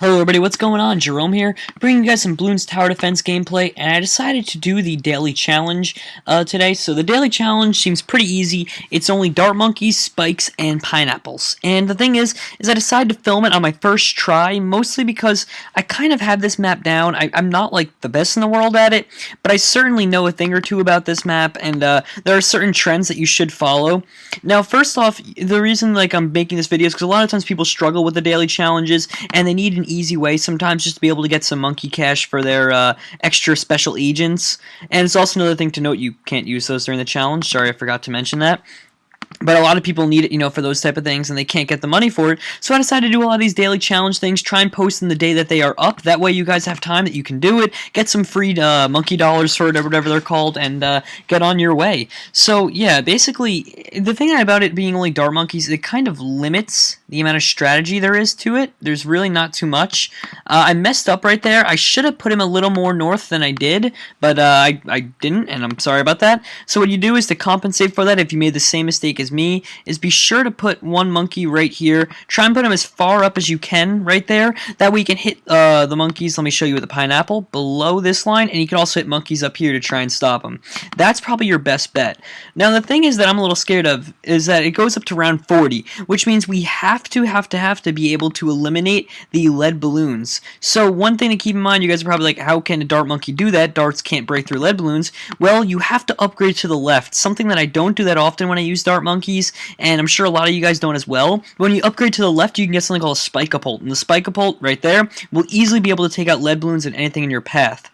Hello everybody, what's going on? Jerome here, bringing you guys some Bloons Tower Defense gameplay, and I decided to do the daily challenge today. So the daily challenge seems pretty easy. It's only dart monkeys, spikes, and pineapples. And the thing is I decided to film it on my first try, mostly because I kind of have this map down. I'm not like the best in the world at it, but I certainly know a thing or two about this map, and there are certain trends that you should follow. Now, first off, the reason I'm making this video is because a lot of times people struggle with the daily challenges, and they need an easy way sometimes just to be able to get some monkey cash for their extra special agents. And it's also another thing to note, you can't use those during the challenge. Sorry, I forgot to mention that. But a lot of people need it, for those type of things, and they can't get the money for it. So I decided to do a lot of these daily challenge things, try and post them the day that they are up. That way you guys have time that you can do it, get some free monkey dollars for it, or whatever they're called, and get on your way. So yeah, basically, the thing about it being only dart monkeys, it kind of limits the amount of strategy there is to it. There's really not too much. I messed up right there. I should have put him a little more north than I did, but I didn't, and I'm sorry about that. So what you do is to compensate for that, if you made the same mistake as me, is be sure to put one monkey right here. Try and put him as far up as you can right there. That way you can hit the monkeys, let me show you with the pineapple, below this line, and you can also hit monkeys up here to try and stop them. That's probably your best bet. Now the thing is that I'm a little scared of is that it goes up to round 40, which means we have to be able to eliminate the lead balloons. So one thing to keep in mind, you guys are probably like, how can a dart monkey do that? Darts can't break through lead balloons. Well, you have to upgrade to the left, something that I don't do that often when I use dart monkeys, and I'm sure a lot of you guys don't as well. When you upgrade to the left, you can get something called a spike-a-pult, and the spike-a-pult right there will easily be able to take out lead balloons and anything in your path.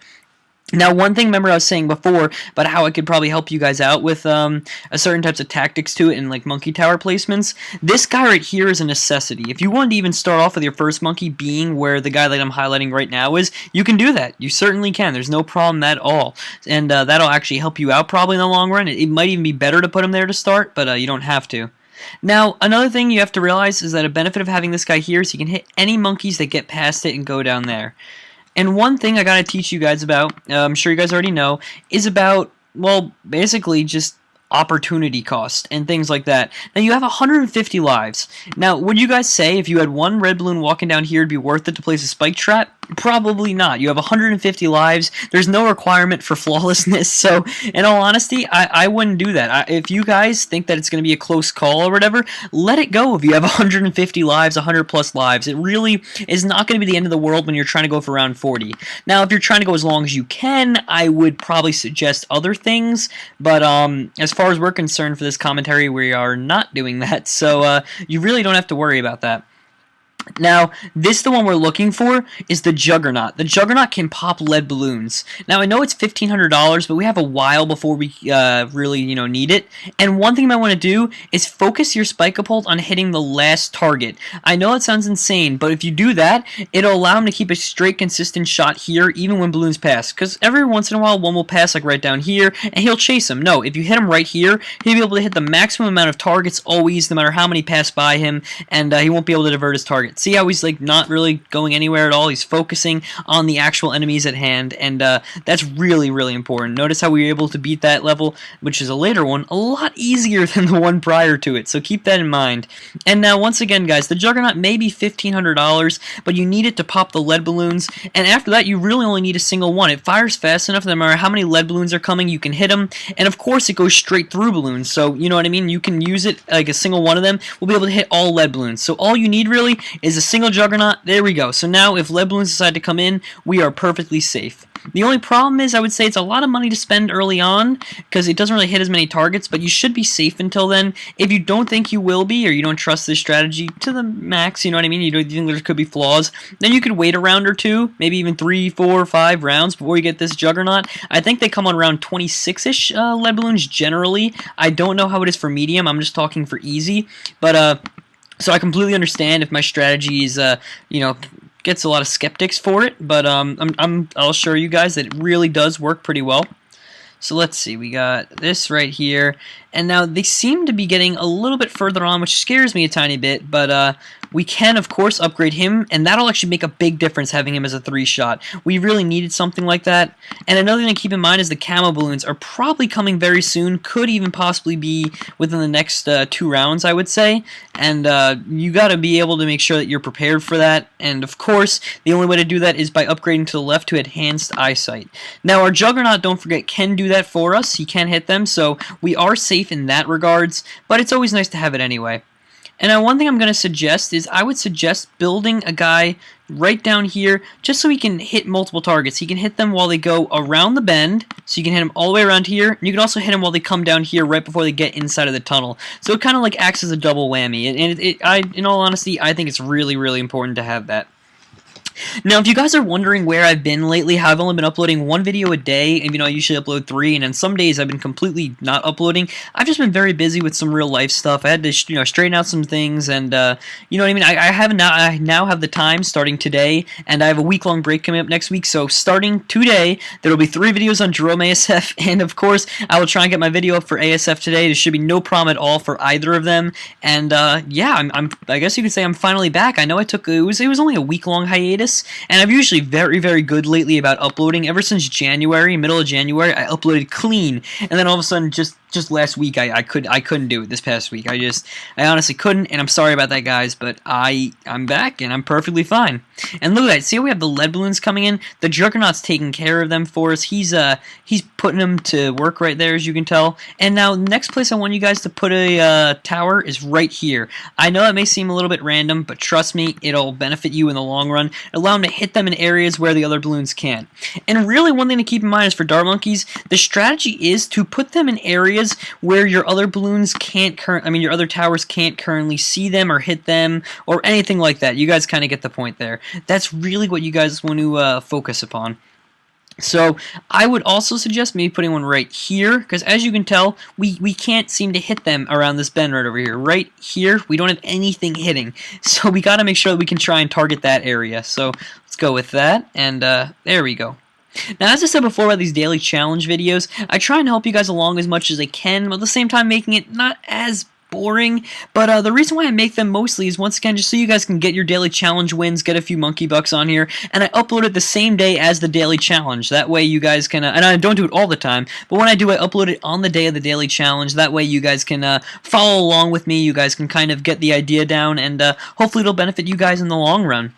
Now, one thing, remember I was saying before about how I could probably help you guys out with a certain types of tactics to it and like monkey tower placements? This guy right here is a necessity. If you wanted to even start off with your first monkey being where the guy that I'm highlighting right now is, you can do that. You certainly can. There's no problem at all. And that'll actually help you out probably in the long run. It might even be better to put him there to start, but you don't have to. Now, another thing you have to realize is that a benefit of having this guy here is you can hit any monkeys that get past it and go down there. And one thing I gotta teach you guys about, I'm sure you guys already know, is about, well, basically just opportunity cost and things like that. Now, you have 150 lives. Now, would you guys say if you had one red balloon walking down here, it'd be worth it to place a spike trap? Probably not. You have 150 lives. There's no requirement for flawlessness, so in all honesty, I wouldn't do that. If you guys think that it's going to be a close call or whatever, let it go if you have 150 lives, 100 plus lives. It really is not going to be the end of the world when you're trying to go for round 40. Now, if you're trying to go as long as you can, I would probably suggest other things, but as far as we're concerned for this commentary, we are not doing that, so you really don't have to worry about that. Now, the one we're looking for is the Juggernaut. The Juggernaut can pop lead balloons. Now, I know it's $1,500, but we have a while before we really, need it. And one thing you might want to do is focus your spike-a-pult on hitting the last target. I know it sounds insane, but if you do that, it'll allow him to keep a straight, consistent shot here, even when balloons pass. Because every once in a while, one will pass like right down here, and he'll chase him. No, if you hit him right here, he'll be able to hit the maximum amount of targets always, no matter how many pass by him, and he won't be able to divert his target. See how he's not really going anywhere at all? He's focusing on the actual enemies at hand, and that's really, really important. Notice how we were able to beat that level, which is a later one, a lot easier than the one prior to it, so keep that in mind. And now, once again, guys, the Juggernaut may be $1,500, but you need it to pop the lead balloons, and after that, you really only need a single one. It fires fast enough that no matter how many lead balloons are coming, you can hit them, and of course, it goes straight through balloons, so you know what I mean? You can use it, like a single one of them will be able to hit all lead balloons. So all you need, really, is a single Juggernaut. There we go. So now if lead balloons decide to come in, we are perfectly safe. The only problem is I would say it's a lot of money to spend early on because it doesn't really hit as many targets, but you should be safe until then. If you don't think you will be, or you don't trust this strategy to the max, you know what I mean? You think there could be flaws, then you could wait a round or two, maybe even 3, 4, 5 rounds before you get this Juggernaut. I think they come on around 26-ish lead balloons generally. I don't know how it is for medium. I'm just talking for easy, but so I completely understand if my strategy is, gets a lot of skeptics for it, but I'll assure you guys that it really does work pretty well. So let's see, we got this right here, And now they seem to be getting a little bit further on, which scares me a tiny bit, but we can, of course, upgrade him, and that'll actually make a big difference having him as a 3-shot. We really needed something like that. And another thing to keep in mind is the camo balloons are probably coming very soon, could even possibly be within the next 2 rounds, I would say. And you got to be able to make sure that you're prepared for that. And of course, the only way to do that is by upgrading to the left to Enhanced Eyesight. Now, our Juggernaut, don't forget, can do that for us. He can hit them, so we are safe in that regards, but it's always nice to have it anyway. And now one thing I'm going to suggest is I would suggest building a guy right down here just so he can hit multiple targets. He can hit them while they go around the bend, so you can hit him all the way around here, and you can also hit him while they come down here right before they get inside of the tunnel. So it kind of like acts as a double whammy, and in all honesty, I think it's really, really important to have that. Now, if you guys are wondering where I've been lately, how I've only been uploading 1 video a day, and I usually upload 3, and then some days I've been completely not uploading. I've just been very busy with some real life stuff. I had to, straighten out some things, and you know what I mean. I now have the time starting today, and I have a week-long break coming up next week. So starting today, there will be 3 videos on JeromeASF, and of course, I will try and get my video up for ASF today. There should be no problem at all for either of them, and yeah, I guess you could say I'm finally back. I know it was only a week-long hiatus. And I'm usually very, very good lately about uploading. Ever since January, middle of January, I uploaded clean, and then all of a sudden, just last week, I couldn't do it. This past week, I honestly couldn't, and I'm sorry about that, guys. But I'm back, and I'm perfectly fine. And look at that. See how we have the lead balloons coming in? The Juggernaut's taking care of them for us. He's putting them to work right there, as you can tell. And now, the next place I want you guys to put a tower is right here. I know that may seem a little bit random, but trust me, it'll benefit you in the long run. Allow them to hit them in areas where the other balloons can't. And really, one thing to keep in mind is for dart monkeys, the strategy is to put them in areas where your other balloons can't your other towers can't currently see them or hit them or anything like that. You guys kind of get the point there. That's really what you guys want to focus upon. So I would also suggest maybe putting one right here, because as you can tell, we can't seem to hit them around this bend right over here. Right here, we don't have anything hitting, so we got to make sure that we can try and target that area. So let's go with that, and there we go. Now, as I said before about these daily challenge videos, I try and help you guys along as much as I can, but at the same time making it not as boring. But the reason why I make them mostly is, once again, just so you guys can get your daily challenge wins, get a few monkey bucks on here, and I upload it the same day as the daily challenge. That way you guys can, and I don't do it all the time, but when I do, I upload it on the day of the daily challenge. That way you guys can follow along with me, you guys can kind of get the idea down, and hopefully it'll benefit you guys in the long run.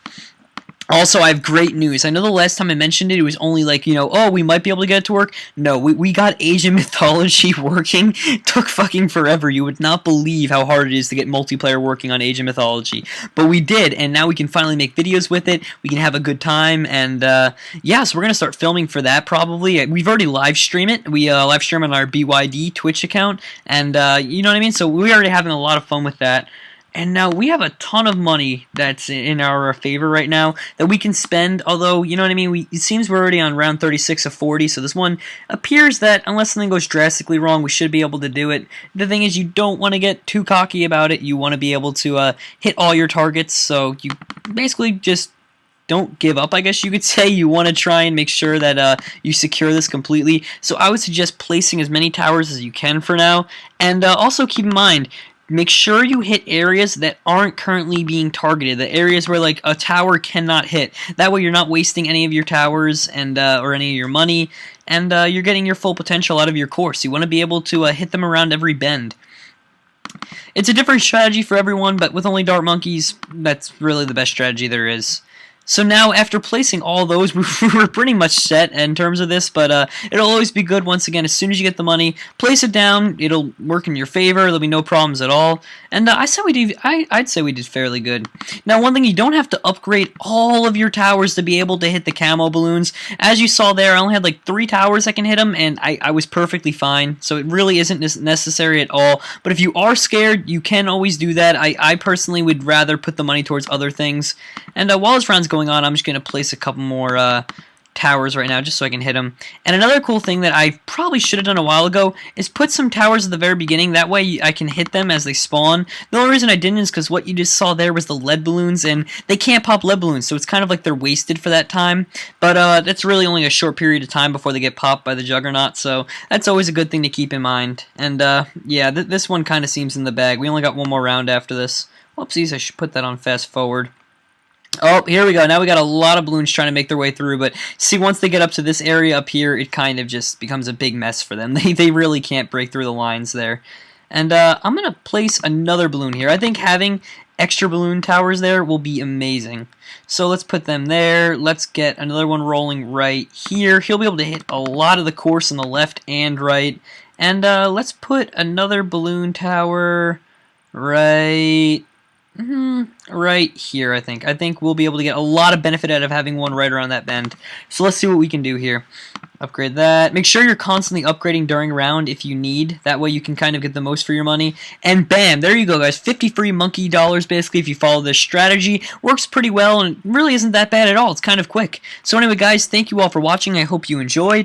Also, I have great news. I know the last time I mentioned it, it was only like, oh, we might be able to get it to work. No, we got Age of Mythology working. It took fucking forever. You would not believe how hard it is to get multiplayer working on Age of Mythology. But we did, and now we can finally make videos with it. We can have a good time, and yeah, so we're going to start filming for that probably. We've already live streamed it. We live stream on our BYD Twitch account, and you know what I mean? So we're already having a lot of fun with that. And now we have a ton of money that's in our favor right now that we can spend, although, you know what I mean, it seems we're already on round 36 of 40, so this one appears that unless something goes drastically wrong, we should be able to do it. The thing is, you don't want to get too cocky about it. You want to be able to hit all your targets, so you basically just don't give up, I guess you could say. You want to try and make sure that you secure this completely. So I would suggest placing as many towers as you can for now, and also keep in mind, make sure you hit areas that aren't currently being targeted, the areas where like a tower cannot hit. That way you're not wasting any of your towers and or any of your money, and you're getting your full potential out of your course. You want to be able to hit them around every bend. It's a different strategy for everyone, but with only dart monkeys, that's really the best strategy there is. So now, after placing all those, we're pretty much set in terms of this, but it'll always be good, once again, as soon as you get the money, place it down, it'll work in your favor, there'll be no problems at all, and I'd say we did fairly good. Now, one thing, you don't have to upgrade all of your towers to be able to hit the camo balloons. As you saw there, I only had like 3 towers that can hit them, and I was perfectly fine, so it really isn't necessary at all. But if you are scared, you can always do that. I personally would rather put the money towards other things, and while this round's going on, I'm just going to place a couple more towers right now just so I can hit them. And another cool thing that I probably should have done a while ago is put some towers at the very beginning. That way I can hit them as they spawn. The only reason I didn't is because what you just saw there was the lead balloons, and they can't pop lead balloons, so it's kind of like they're wasted for that time. But that's really only a short period of time before they get popped by the Juggernaut, so that's always a good thing to keep in mind. And yeah, this one kind of seems in the bag. We only got one more round after this. Whoopsies, I should put that on fast forward. Oh, here we go. Now we got a lot of balloons trying to make their way through, but see, once they get up to this area up here, it kind of just becomes a big mess for them. They really can't break through the lines there. And I'm going to place another balloon here. I think having extra balloon towers there will be amazing. So let's put them there. Let's get another one rolling right here. He'll be able to hit a lot of the course on the left and right. And let's put another balloon tower right here, I think. I think we'll be able to get a lot of benefit out of having one right around that bend. So let's see what we can do here. Upgrade that. Make sure you're constantly upgrading during a round if you need. That way you can kind of get the most for your money. And bam, there you go, guys. 50 free monkey dollars, basically, if you follow this strategy. Works pretty well, and really isn't that bad at all. It's kind of quick. So anyway, guys, thank you all for watching. I hope you enjoyed.